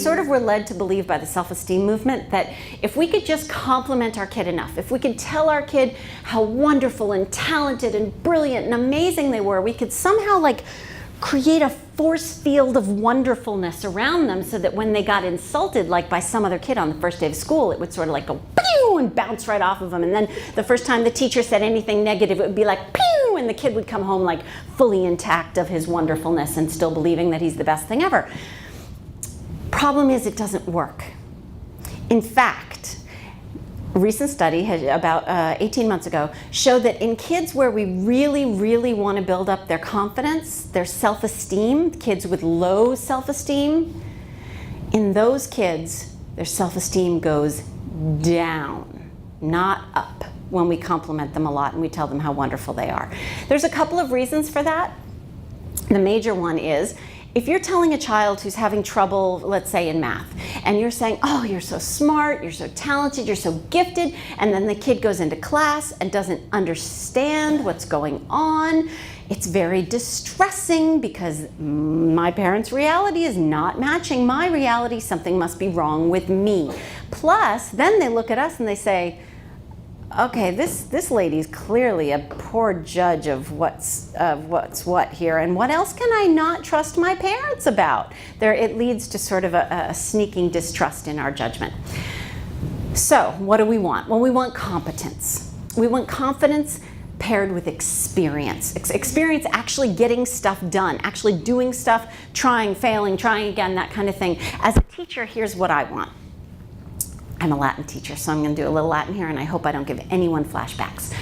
sort of were led to believe by the self-esteem movement that if we could just compliment our kid enough, if we could tell our kid how wonderful and talented and brilliant and amazing they were, we could somehow like create a force field of wonderfulness around them so that when they got insulted, like by some other kid on the first day of school, it would sort of like go pew and bounce right off of them. And then the first time the teacher said anything negative, it would be like pew, and the kid would come home like fully intact of his wonderfulness and still believing that he's the best thing ever. Problem is, it doesn't work. In fact, a recent study about 18 months ago showed that in kids where we really, really want to build up their confidence, their self-esteem, kids with low self-esteem, in those kids, their self-esteem goes down, not up, when we compliment them a lot and we tell them how wonderful they are. There's a couple of reasons for that. The major one is, if you're telling a child who's having trouble, let's say in math, and you're saying, oh, you're so smart, you're so talented, you're so gifted, and then the kid goes into class and doesn't understand what's going on, it's very distressing because my parents' reality is not matching my reality, something must be wrong with me. Plus, then they look at us and they say, okay, this lady's clearly a poor judge of what's what here, and what else can I not trust my parents about? It leads to sort of a sneaking distrust in our judgment. So what do we want? Well, we want competence. We want confidence paired with experience. Experience actually getting stuff done, actually doing stuff, trying, failing, trying again, that kind of thing. As a teacher, here's what I want. I'm a Latin teacher, so I'm going to do a little Latin here, and I hope I don't give anyone flashbacks.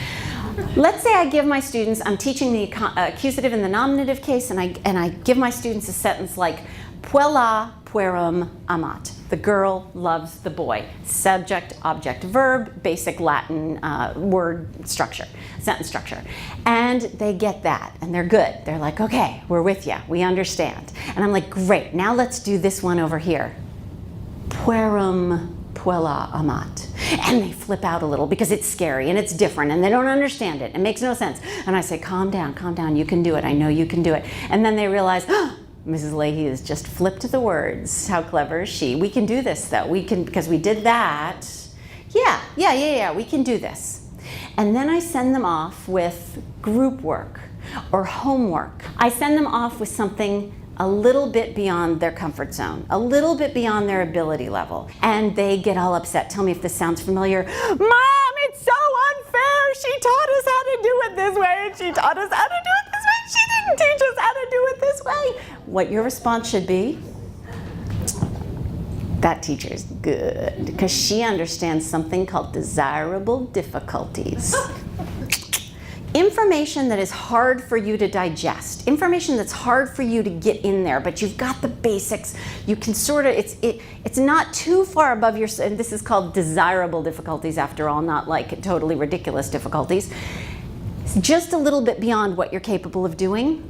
Let's say I give my students, I'm teaching the accusative and the nominative case, and I give my students a sentence like, puella puerum amat. The girl loves the boy. Subject, object, verb, basic Latin word structure, sentence structure. And they get that, and they're good. They're like, okay, we're with you. We understand. And I'm like, great. Now let's do this one over here. Puerum puella amat. And they flip out a little because it's scary and it's different and they don't understand it. It makes no sense. And I say, calm down, you can do it. I know you can do it. And then they realize, oh, Mrs. Leahy has just flipped the words. How clever is she? We can do this though. We can, because we did that. Yeah, we can do this. And then I send them off with group work or homework. I send them off with something a little bit beyond their comfort zone, a little bit beyond their ability level. And they get all upset. Tell me if this sounds familiar. Mom, it's so unfair. She taught us how to do it this way, and she taught us how to do it this way. She didn't teach us how to do it this way. What your response should be, that teacher's good, because she understands something called desirable difficulties. Information that is hard for you to digest, information that's hard for you to get in there, but you've got the basics. You can sort of, it's not too far above your, and this is called desirable difficulties after all, not like totally ridiculous difficulties. It's just a little bit beyond what you're capable of doing.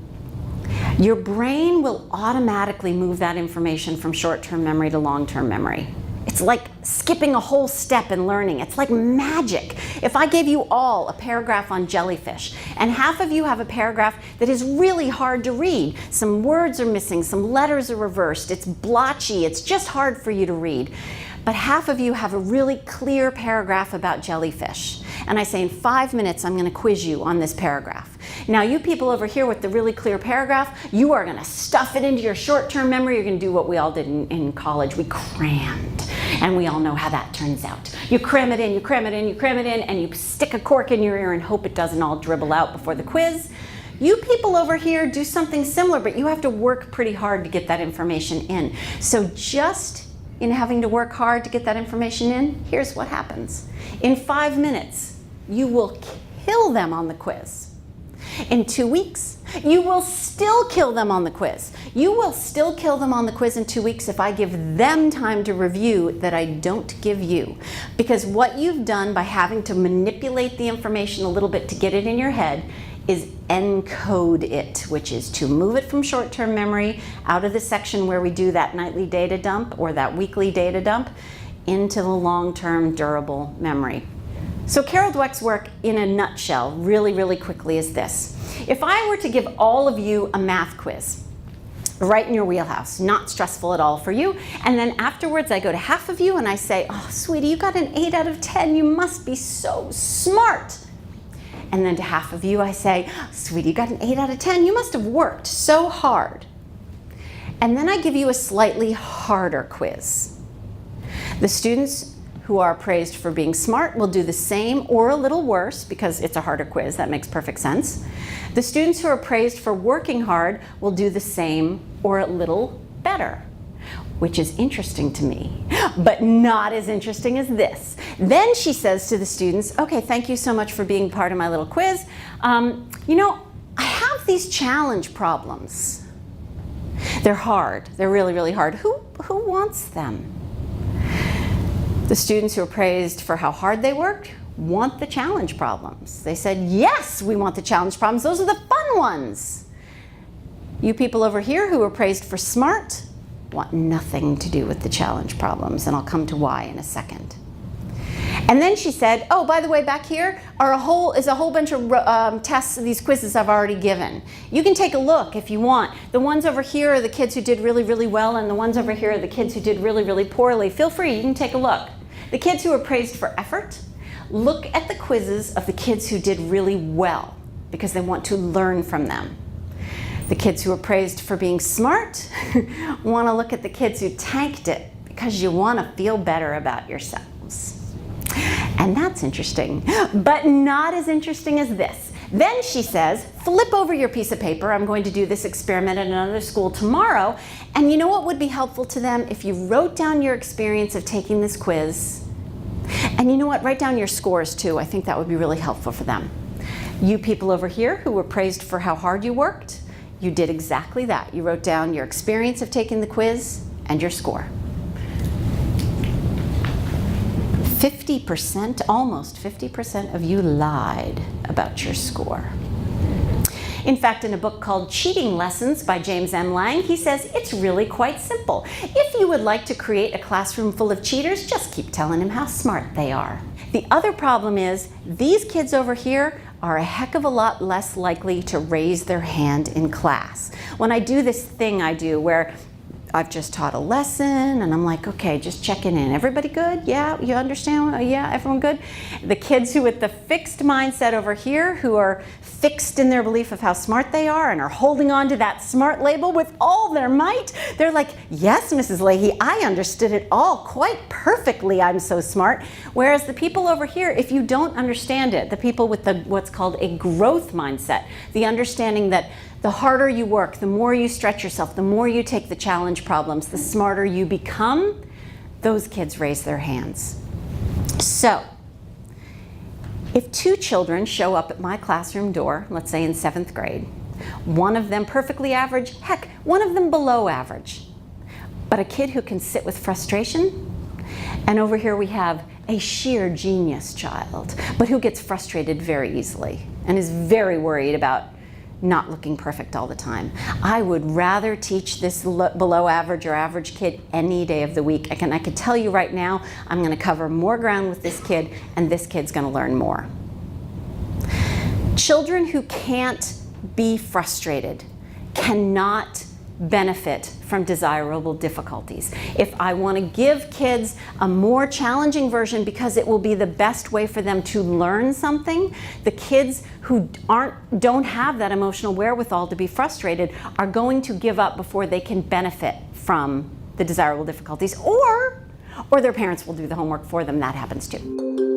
Your brain will automatically move that information from short-term memory to long-term memory. It's like skipping a whole step in learning. It's like magic. If I gave you all a paragraph on jellyfish, and half of you have a paragraph that is really hard to read, some words are missing, some letters are reversed, it's blotchy, it's just hard for you to read. But half of you have a really clear paragraph about jellyfish. And I say, in 5 minutes, I'm going to quiz you on this paragraph. Now, you people over here with the really clear paragraph, you are going to stuff it into your short-term memory. You're going to do what we all did in college. We crammed. And we all know how that turns out. You cram it in, you cram it in, you cram it in, and you stick a cork in your ear and hope it doesn't all dribble out before the quiz. You people over here do something similar, but you have to work pretty hard to get that information in. So just in having to work hard to get that information in, here's what happens. In 5 minutes, you will kill them on the quiz. In 2 weeks, you will still kill them on the quiz. You will still kill them on the quiz in 2 weeks if I give them time to review that I don't give you. Because what you've done by having to manipulate the information a little bit to get it in your head is encode it, which is to move it from short-term memory out of the section where we do that nightly data dump or that weekly data dump into the long-term durable memory. So Carol Dweck's work in a nutshell, really, really quickly, is this. If I were to give all of you a math quiz, right in your wheelhouse, not stressful at all for you. And then afterwards I go to half of you and I say, oh, sweetie, you got an 8 out of 10. You must be so smart. And then to half of you I say, sweetie, you got an 8 out of 10. You must have worked so hard. And then I give you a slightly harder quiz. The students who are praised for being smart will do the same or a little worse because it's a harder quiz. That makes perfect sense. The students who are praised for working hard will do the same or a little better, which is interesting to me, but not as interesting as this. Then she says to the students, okay, thank you so much for being part of my little quiz. You know, I have these challenge problems. They're hard. They're really, really hard. Who wants them? The students who are praised for how hard they worked want the challenge problems. They said, yes, we want the challenge problems. Those are the fun ones. You people over here who are praised for smart want nothing to do with the challenge problems, and I'll come to why in a second. And then she said, oh, by the way, back here is a whole bunch of tests, these quizzes I've already given. You can take a look if you want. The ones over here are the kids who did really, really well, and the ones over here are the kids who did really, really poorly. Feel free, you can take a look. The kids who are praised for effort, look at the quizzes of the kids who did really well, because they want to learn from them. The kids who are praised for being smart want to look at the kids who tanked it, because you want to feel better about yourselves. And that's interesting, but not as interesting as this. Then she says, flip over your piece of paper. I'm going to do this experiment at another school tomorrow. And you know what would be helpful to them? If you wrote down your experience of taking this quiz. And you know what? Write down your scores too. I think that would be really helpful for them. You people over here who were praised for how hard you worked, you did exactly that. You wrote down your experience of taking the quiz and your score. 50%, almost 50% of you lied about your score. In fact, in a book called Cheating Lessons by James M. Lang, he says it's really quite simple. If you would like to create a classroom full of cheaters, just keep telling them how smart they are. The other problem is these kids over here are a heck of a lot less likely to raise their hand in class. When I do this thing I do where I've just taught a lesson and I'm like, okay, just checking in. Everybody good? Yeah, you understand? Yeah, everyone good? The kids who with the fixed mindset over here, who are fixed in their belief of how smart they are and are holding on to that smart label with all their might, they're like, yes, Mrs. Leahy, I understood it all quite perfectly. I'm so smart. Whereas the people over here, if you don't understand it, the people with the what's called a growth mindset, the understanding that the harder you work, the more you stretch yourself, the more you take the challenge problems, the smarter you become, those kids raise their hands. So, if two children show up at my classroom door, let's say in 7th grade, one of them perfectly average, heck, one of them below average, but a kid who can sit with frustration, and over here we have a sheer genius child, but who gets frustrated very easily and is very worried about not looking perfect all the time. I would rather teach this below average or average kid any day of the week. I could tell you right now, I'm going to cover more ground with this kid, and this kid's going to learn more. Children who can't be frustrated cannot benefit from desirable difficulties. If I want to give kids a more challenging version because it will be the best way for them to learn something, the kids who don't have that emotional wherewithal to be frustrated are going to give up before they can benefit from the desirable difficulties, or their parents will do the homework for them. That happens too.